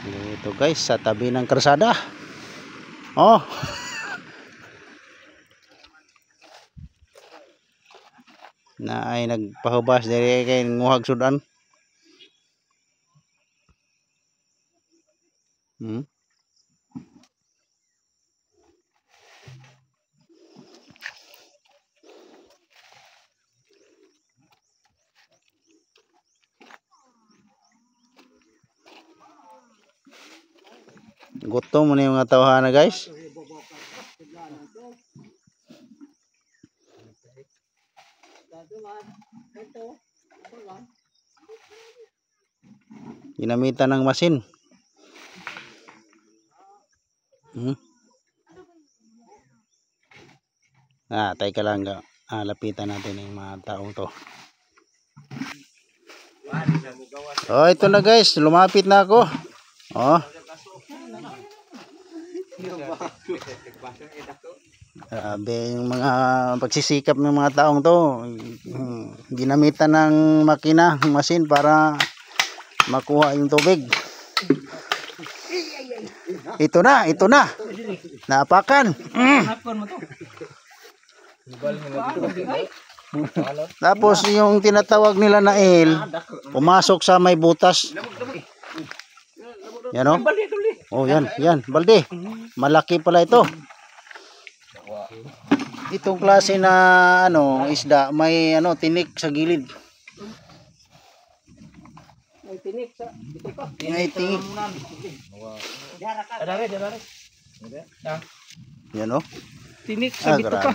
Ito guys, sa tabi ng kalsada. Oh. Na ay nagpahubas diri kay nguhag sudan. Gutom mo na yung mga tawhana guys. Ginamitan ng masin. Tay ka lang. Lapitan natin yung mga taong to. Oh, ito na guys. Lumapit na ako. Oh. Grabe yung mga pagsisikap ng mga taong to. Ginamitan ng makina, masin para makuha yung tubig. Ito na. Naapakan. Tapos yung tinatawag nila na il, pumasok sa may butas. Yan o. Oh, yan, balde. Malaki pala ito. Itong klase na isda, may tinik sa gilid. May tinik sa dito pa. May tinik. Yan o. Tinik sa dito pa.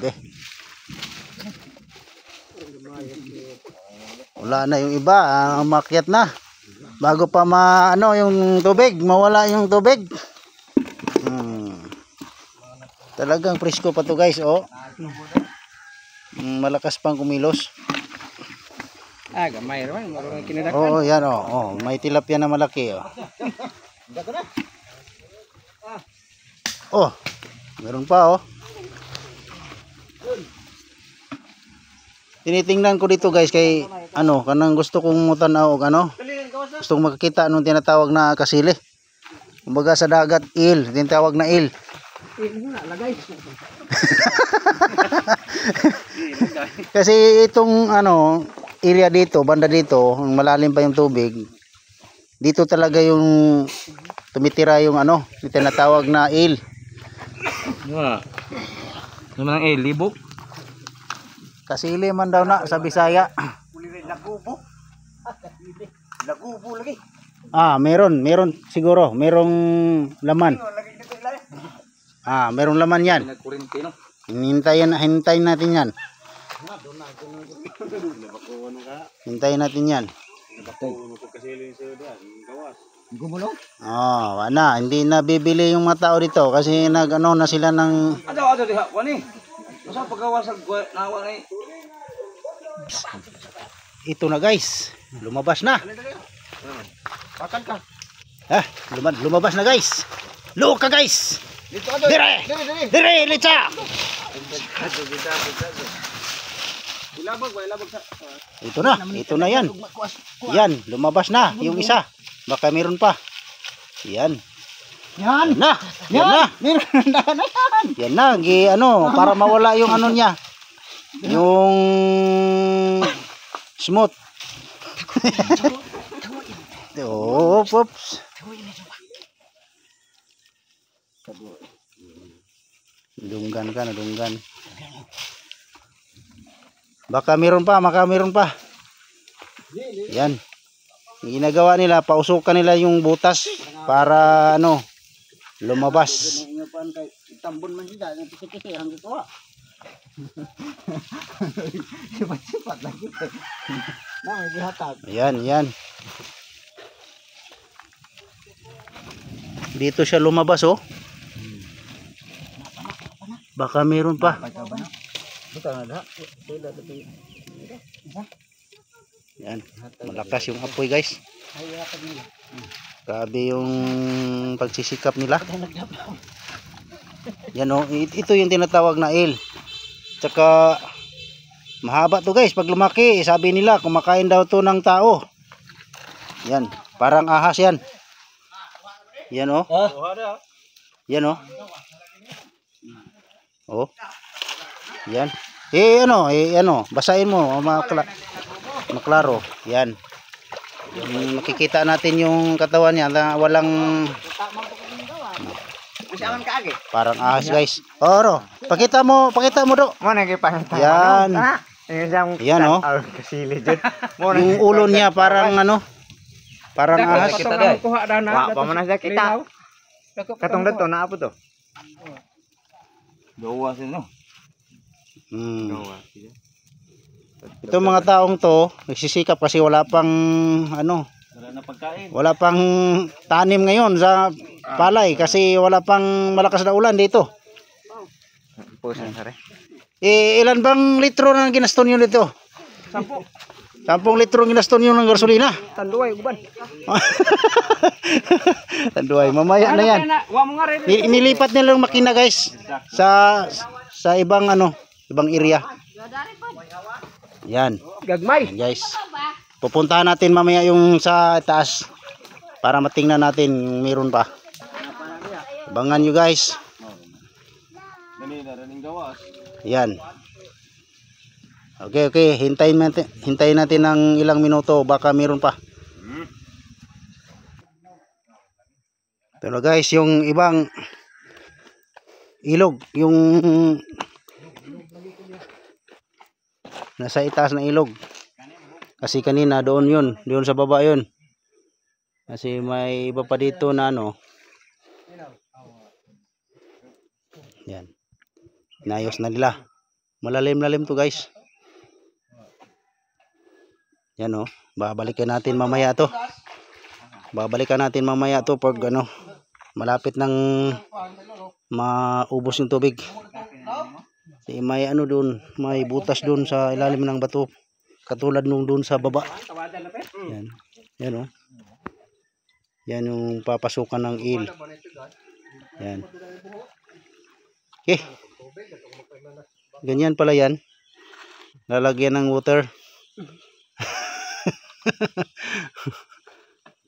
Wala na yung iba, umakyat na. Bago pa yung tubig, mawala yung tubig. Talagang presko pa to guys, oh. Malakas pang kumilos. Gamay raman, marunong kinadakan. Oh, yan oh. May tilapia na malaki, oh. Oh, meron pa, oh. Tinitingnan ko dito guys kay kanang gusto kong mutanaw og gusto kong makakita nung tinatawag na kasili. Kumbaga sa dagat il, tinatawag na il. Kasi itong area dito, banda dito, malalim pa yung tubig. Dito talaga yung tumitira yung tinatawag na il. Naman ang il, libok. Kasili man daw na sa Bisaya. Lagubo lagi. Meron siguro, merong laman. Merong laman yan. Hintayin natin yan. Hintayin natin yan. Wala. Hindi na bibili yung mga tao dito kasi na sila ng ito na guys. Lumabas na. Pakan ka. Lumabas na guys. Luok ka guys. Dire, litsa. Ito na yan. Yan, lumabas na yung isa. Baka meron pa. Yan. Yan na. Yan na, para mawala yung niya. Yung smooth. Oops. Dunggan ka. Baka meron pa. Yan. Ginagawa nila, pausukan nila yung butas para lumabas. Tambon man sila, kisi-kisi ang gituwa. Sipat lagi. May gihatag. Yan. Dito siya lumabas, oh. Baka meron pa. Yan, malakas yung apoy guys. Grabe yung pagsisikap nila. Yan ito yung tinatawag na il. Tsaka mahaba to guys. Pag lumaki, sabi nila kumakain daw to ng tao. Yan, parang ahas yan. Yan oh. Yan oh. Oh. Yan. Basahin mo, maklaro. Yan. Makikita natin yung katawan niya na walang parang ahas, guys. Oh, pakita mo do. Mo nagipang. Yan. Yan oh. Yung ulo niya parang parang ahas. Wa pa man kita. Katong dito na apo to. Gawa sino? Itong mga taong to nagsisikap kasi wala pang wala pang tanim ngayon sa palay kasi wala pang malakas na ulan dito. Ilan bang litro na ginaston nyo dito? 10 litro ginaston nyo ng gasolina. Tanduay uban. Tanduay, mamaya na yan. Inilipat nila yung makina, guys, sa ibang ibang area. Yan. Gagmay. Yan, guys. Pupuntahan natin mamaya yung sa taas para matingnan natin yung meron pa. Abangan nyo, guys. Yan. Okay. Hintayin natin ng ilang minuto, baka meron pa. Ito na, guys, yung ibang ilog, yung nasa itaas na ilog. Kasi kanina doon sa baba yun. Kasi may iba pa dito na yan. Inayos na nila. Malalim-lalim to, guys. Yan oh. Babalikan natin mamaya to. Pag malapit ng maubos yung tubig. Kasi may doon, may butas doon sa ilalim ng bato. Katulad nung doon sa baba. Yan. Yan oh. Yan yung papasukan ng il. Yan. Okay. Ganyan pala yan. Lalagyan ng water.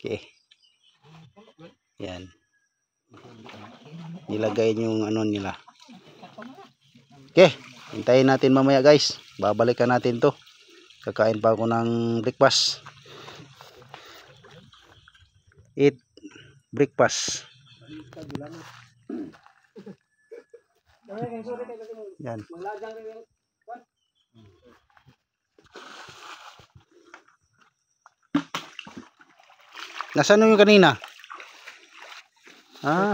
Okay. Yan. Nilagay yung nila. Okay. Hintayin natin mamaya, guys. Babalikan natin to. Kakain pa ako ng breakfast. Eat breakfast. Yan. Nasaan yung kanina?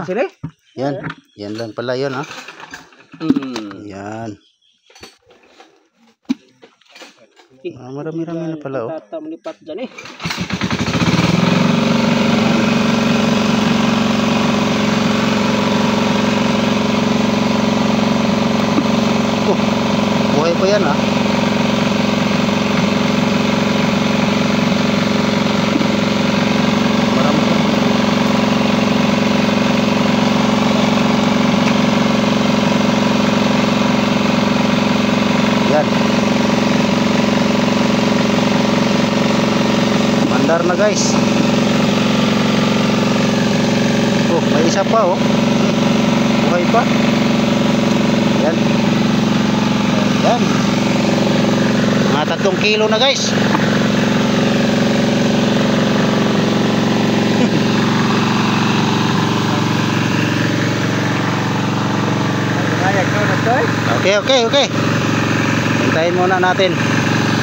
Sila? Yan. Yan lang pala yun, ha? Yan. Marami-rami na pala, oh. Malipat dyan eh. Oh, buhay pa yan, ha? Mandar na, guys. Oh, may isa pa, oh. Buhay pa. Yan. Yan. Mga 3 kilo na, guys. Okay. Hintayin muna natin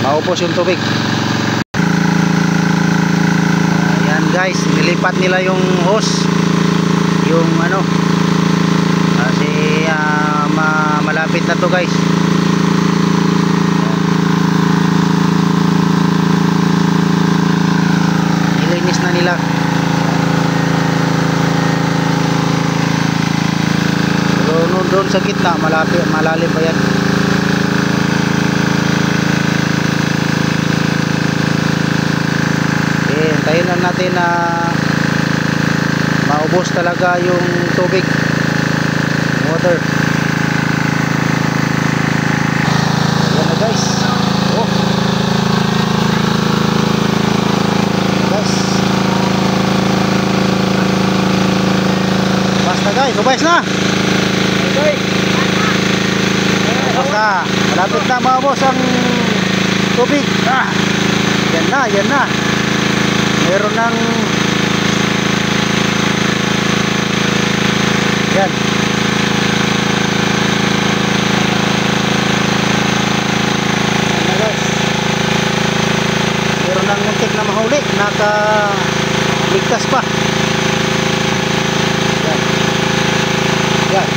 maubos yung tubig. Ayan, guys, nilipat nila yung hose, yung kasi malapit na to, guys. Nilinis na nila. Pero doon sa gitna malalim pa yan. Hintayin lang natin na maubos talaga yung tubig, water. Ayan na, guys. Oh, guys. Okay, subayas na. Tapos na. Malapit na mga boss ang tubig. Yan na, yan na. Meron ng yan. Meron ng muntik na mahuli. Nakaligtas pa. Yan. Yan.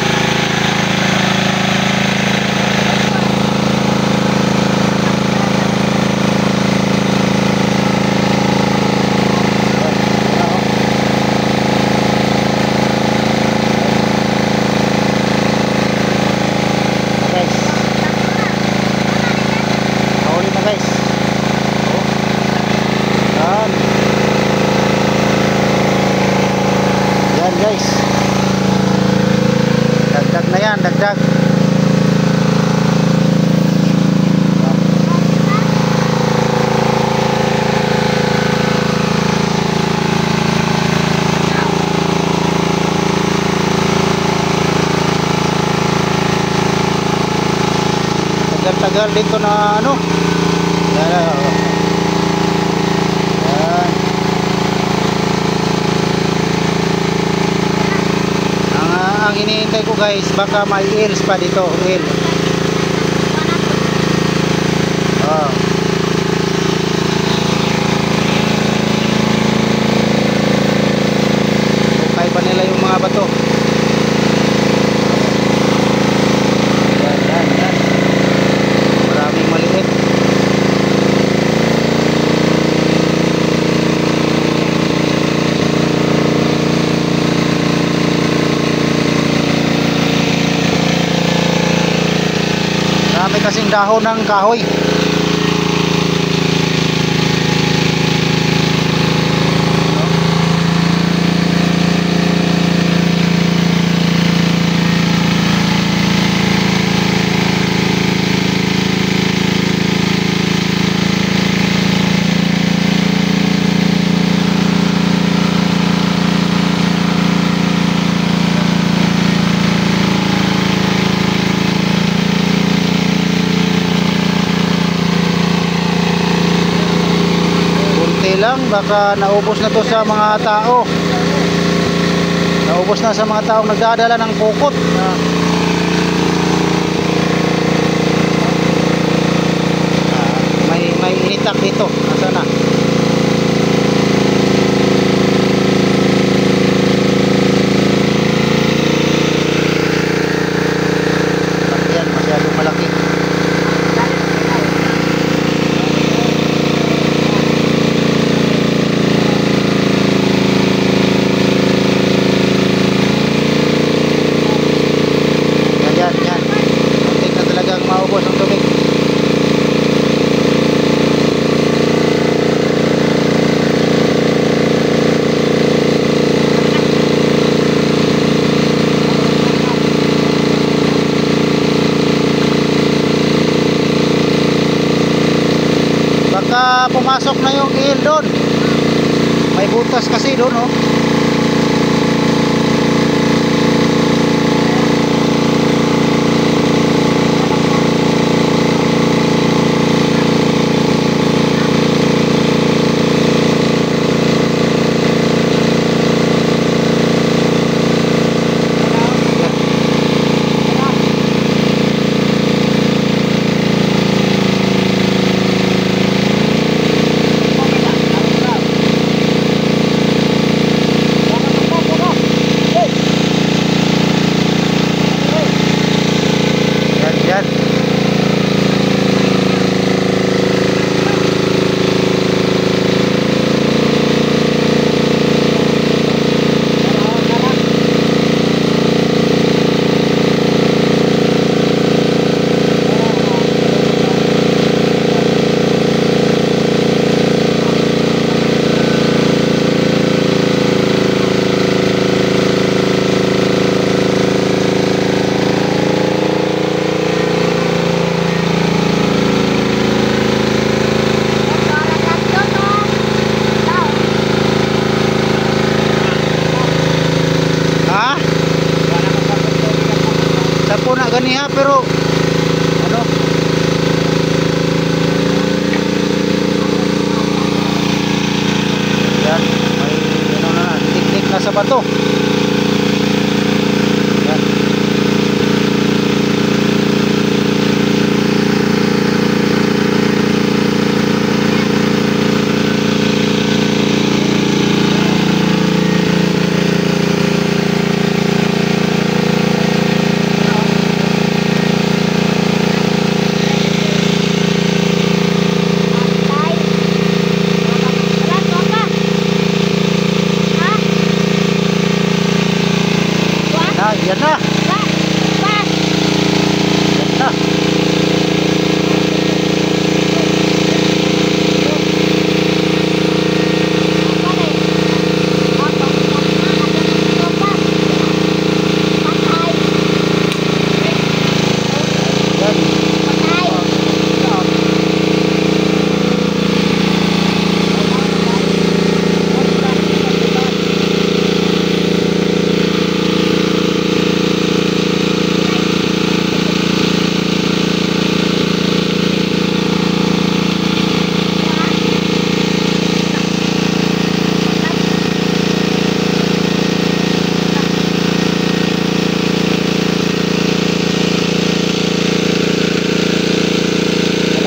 Dagdag. Tagal-tagal dito na ano. Yan. Ang iniintay ko guys, baka may eels pa dito, eel. Oh. Bukay pa nila yung mga bato. Yan, yan, yan. Maraming maliit. Marami kasing dahon ng kahoy. Lang baka naubos na to sa mga tao, naubos na sa mga taong nagdadala ng kukot. May initak dito. Nasaan na? Yan, masyadong malaki. Pumasok na yung eel doon. May butas kasi doon, oh. kaniha pero ano? Yan, may ano na, tiktik na sa bato. Yan. Yan na. Yan na.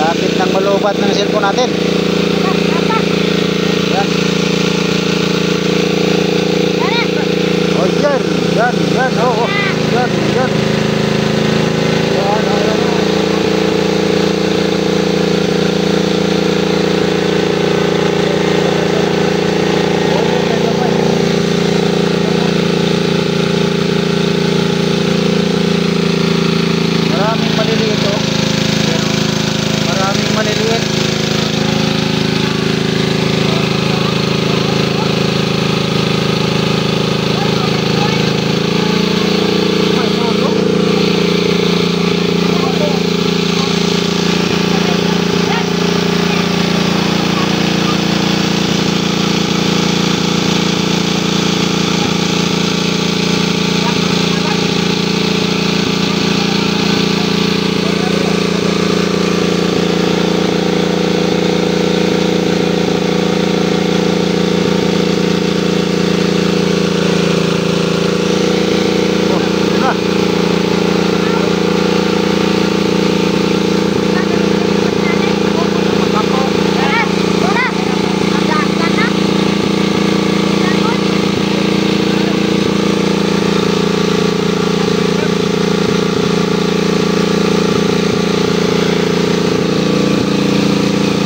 Malapit ng malubat ng cellphone natin. Yan. Oh, yan. Yan, yan. Oh, oh. Yan, yan. Yan, yan. Maraming maliliit, oh. Maraming maliliit.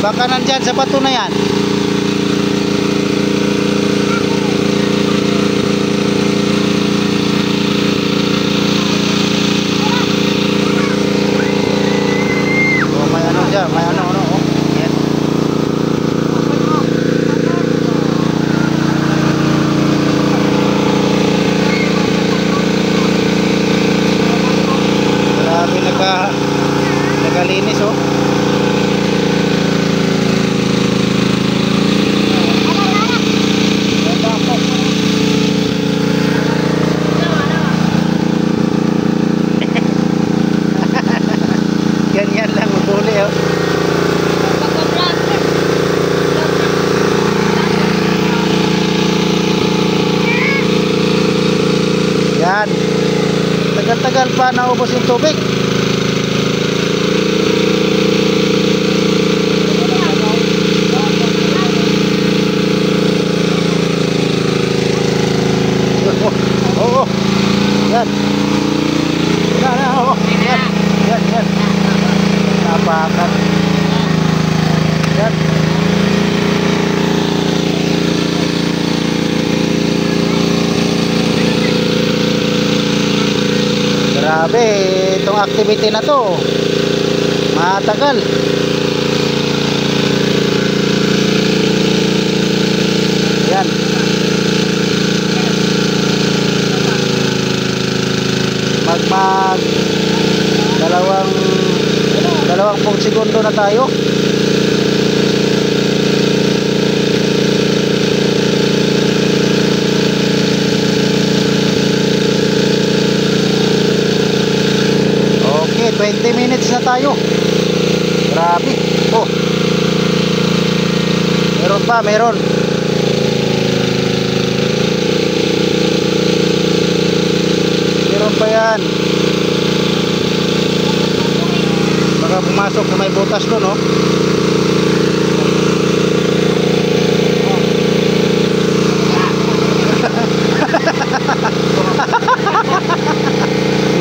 Baka nandyan sa bato na yan. Oh, may ano dyan, may ano. Oh. Yan. Grabe nagalinis, oh. Ganyan lang huli, oh. Yan. Tagal-tagal pa naubos yung tubig. Oo. Yan. Yan, oo. Yan. Yan, yan. Napakan. Yan. Grabe, itong activity na to matagal. Yan. Mag dalawang segundo na tayo. tayo. Grabe. Oh. Meron pa, meron. Meron pa yan. Baka pumasok sa may butas doon, oh.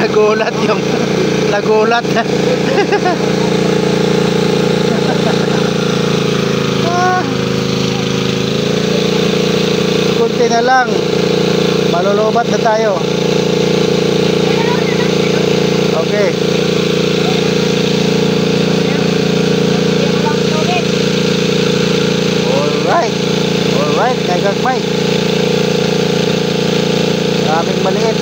Nagulat yung nagulat. Kunti na lang, malulubat na tayo. Okay. Alright. Alright, nagagmay. Maraming maliit.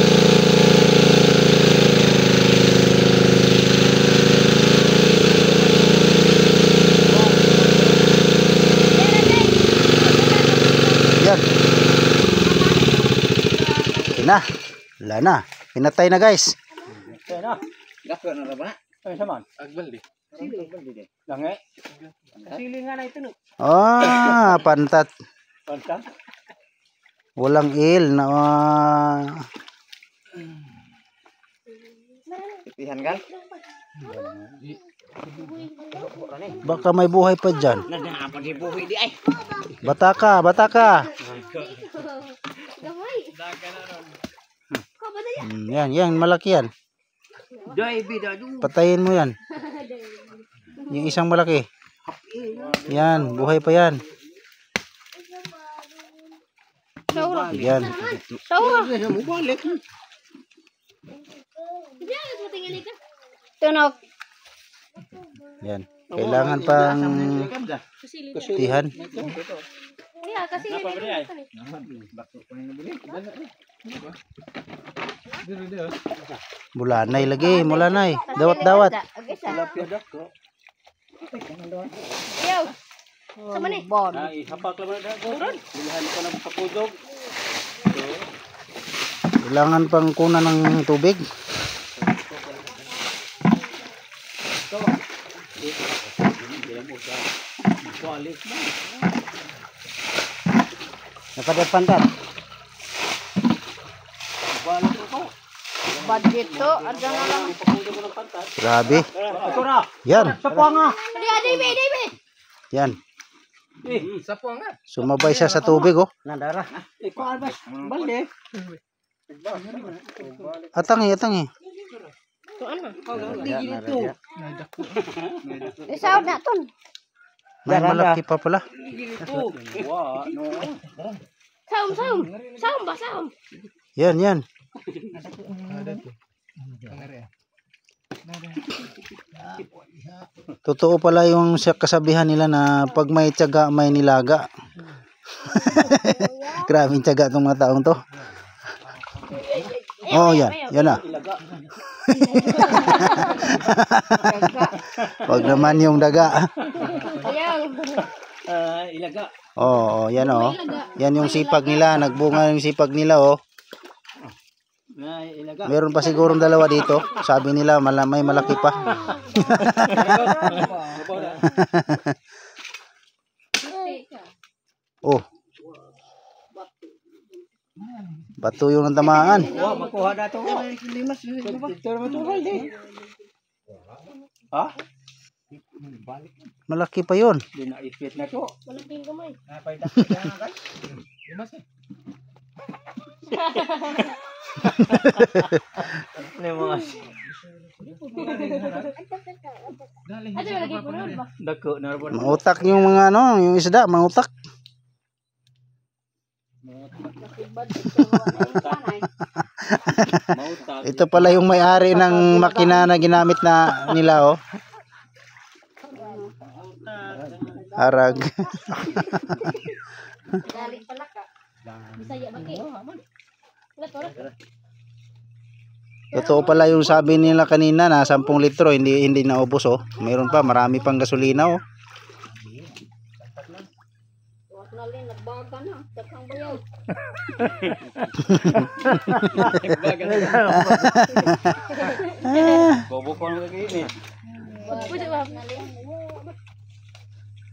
Yan. Okay na. Wala na. Pinatay na guys. Gako na ra ba? Ay, saman. Agbal di. Lange. Silingan na ito, no? Ah, pantat. Pantan. Walang il na Titihan kan? baka may buhay pa dyan. Apa di buhi di ay. Bata ka, bata ka. Yan, malaki yan. Dai bidadu. Patayin mo yan. Yung isang malaki. Yan, buhay pa yan. Yan. Tunog. Yan. Kailangan pang tihan. Iya, kasi Mulanay lagi, mulanay. Dawat-dawat. Ayaw. Sama ni. Bon. Ay, hapak lang na kuran. Bilihan ko ng kapudog. Kailangan pang kunan ng tubig. Nakadapantan. Budget to. Ada na lang. Grabe. Ito na. Yan. Sapo nga. David. Yan. Sapo nga. Sumabay siya sa tubig, oh. Nandara. Ikaw albas. Balde. Atangi. Ito ano? Isaw na ton. May malaki pa pala. Wah, no. Saum ba saum? Yan. Totoo pala yung kasabihan nila na pag may tiyaga, may nilaga. Grabing tiyaga itong mga taong to. Oh, yan na. Wag naman yung daga. Ayaw. Ilaga. Oh, yan oh. Yan yung sipag nila, nagbunga yung sipag nila, oh. Ilaga. Meron pa sigurong dalawa dito. Sabi nila may malaki pa. Oh. Bato yung natamaan. Wah, makuha na to. Picture mo to, Balde. Ha? Malaki pa yun. Di na ipit na to. Malaking kamay. Napay dakit na guys. Ada lagi punod ba? Dako na ron. Mautak yung mga yung isda, mautak. Ito pala yung may-ari ng makina na ginamit na nila, oh. Arag. Galing pala ka. Bisaya ba kay? Totoo pala yung sabi nila kanina na 10 litro hindi naubos, oh. Meron pa, marami pang gasolina, oh. Nagbaga na. Takang bayaw. Bobo ko ang gagawin eh. Puso ba?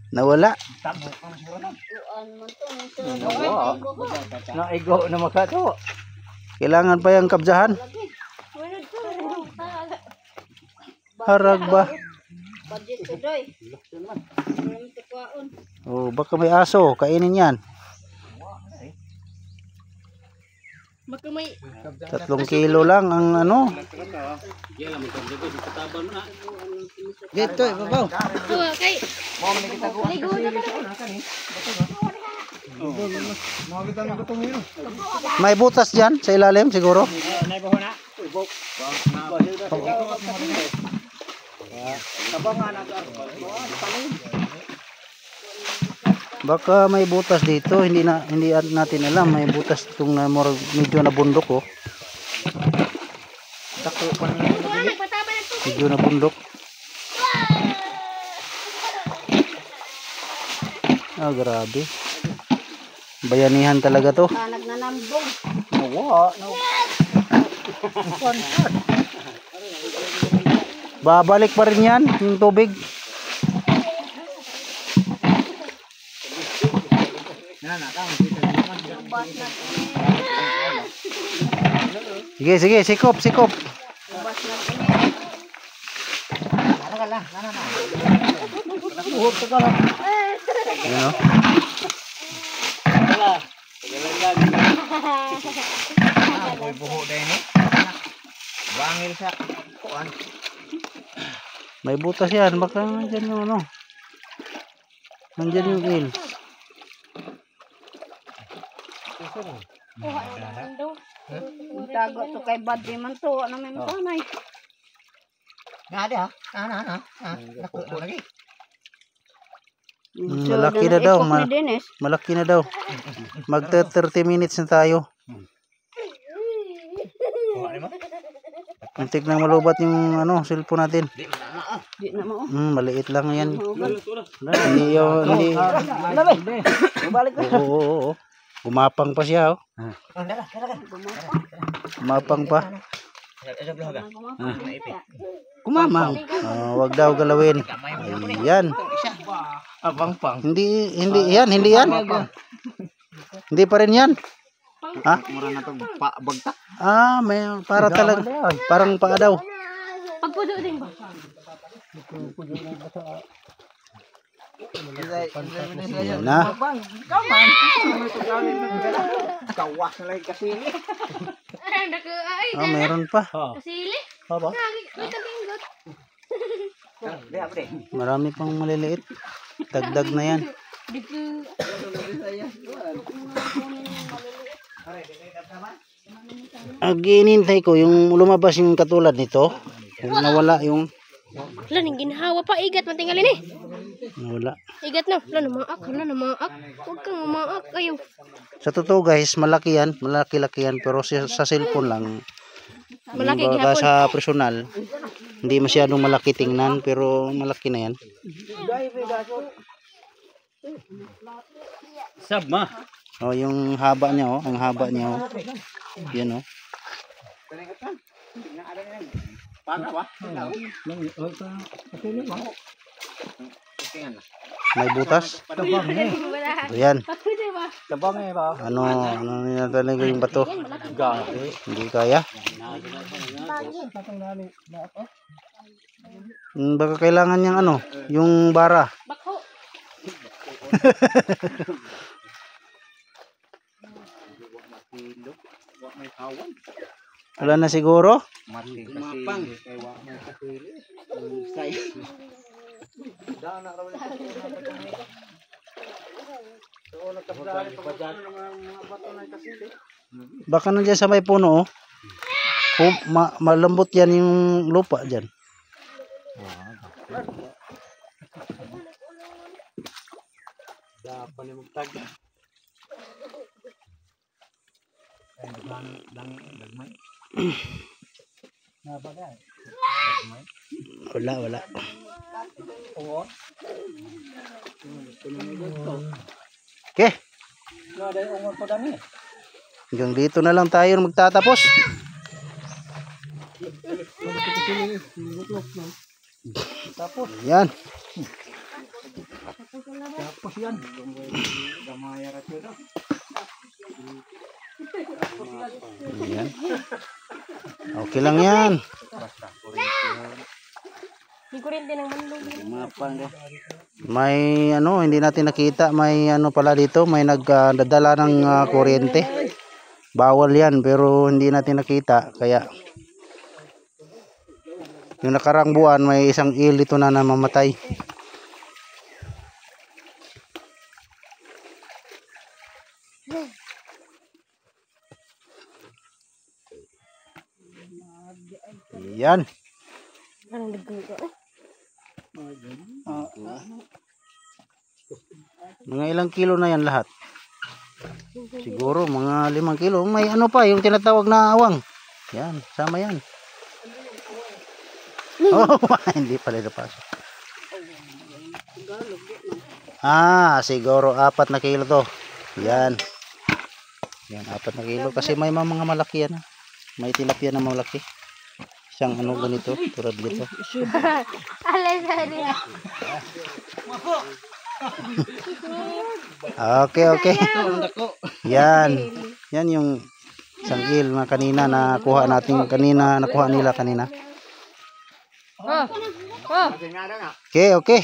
Nawala. Uan man to. Naigo na makato. Kailangan pa yung kabsahan. Wala to. Harag ba? Budget ko doy. Walang tukwaon. Oh, baka may aso. Kainin yan. Baka may 3 kilo lang ang ano. Dito, ibabaw. tuwa kay. Ligo na pa. May butas dyan sa ilalim siguro. Baka may butas dito, hindi natin alam. May butas itong medyo nabundok oh. Nagpataba na to. Medyo nabundok. Ah, grabe. Bayanihan talaga to. Nagnanambong. Babalik pa rin yan, yung tubig. Sige, sige, sikop, sikop. Ayan o. Bangil sa kuan. May butas yan, baka nandyan yung ano. Nandyan yung gills. Tago to kay Badri man to. Ano may masanay? Nadi ha? Naku lagi. Malaki na daw. Malaki na daw. Magta 30 minutes na tayo. Muntik nang malubat yung ano, cellphone natin. Di na mo. Maliit lang yan. Hindi yun, hindi. Oo. Gumapang pa siya, oh. Gumapang pa. Kumamang. Wag daw galawin. Ayan. Hindi yan, hindi yan. Hindi pa rin yan. Ha? Mura na to bagtak. Ah, may para talaga. Parang paa daw. Pagpudo din ba? Yan na. Kawas na lang kasili. Naku ay. Meron pa. Kasili. Haba. May kabingot. Marami pang maliliit. Dagdag na yan. Dito. Ang inintay ko yung lumabas yung katulad nito. Yung nawala yung Wala nang ginhawa pa igat man tingali ni. nawala. Igat na. Wala na maak. Huwag kang maak kayo. Sa totoo guys, malaki yan, malaki-laki yan, pero sa cellphone lang. Malaki Baga gihapon. sa personal, hindi masyadong malaki tingnan, pero malaki na yan. Sabma. Oh, yung haba niya oh, ang haba niya oh. Yan oh. Paano ba? May butas. Wala. Ayan. Pwede ba? Tabang eh ba? Ano nila talaga yung bato? Hindi kaya. Baka kailangan niyang ano, yung bara. Bakho. Wala na siguro. Mati kasi. Baka nandiyan sa may puno oh. Malambot yan yung lupa dyan. Wala. Okay. Hanggang dito na lang tayo magtatapos. Yan. Tapos yan. Yan. Okay lang yan. May kuryente ng manlog. May ano, hindi natin nakita. May ano pala dito. May nagdadala ng kuryente. Bawal yan pero hindi natin nakita. Kaya yung nakarang buwan may isang eel dito na namamatay. Yan. Anong nagkuko? Mga ilang kilo na yan lahat? Siguro mga 5 kilo. May ano pa yung tinatawag na awang. Yan, sama yan. Oh, hindi pala napasok. Siguro 4 na kilo to. Yan. Yan, 4 na kilo. Kasi may mga malaki yan. May tilapia na malaki. Isang ano ganito, tulad nito. Alay, sorry. Okay. Yan. Yan yung isang eel na kanina nakuha nila kanina. Okay.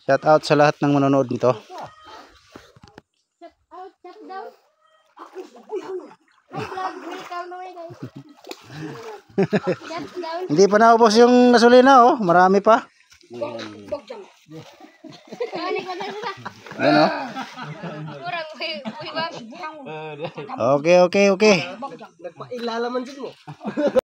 Shout out sa lahat ng manonood nito. Shut down. Welcome na guys. Shut down. Hindi pa naubos yung gasolina oh, marami pa. Ano? Kurang Okay. Ilalaman din mo.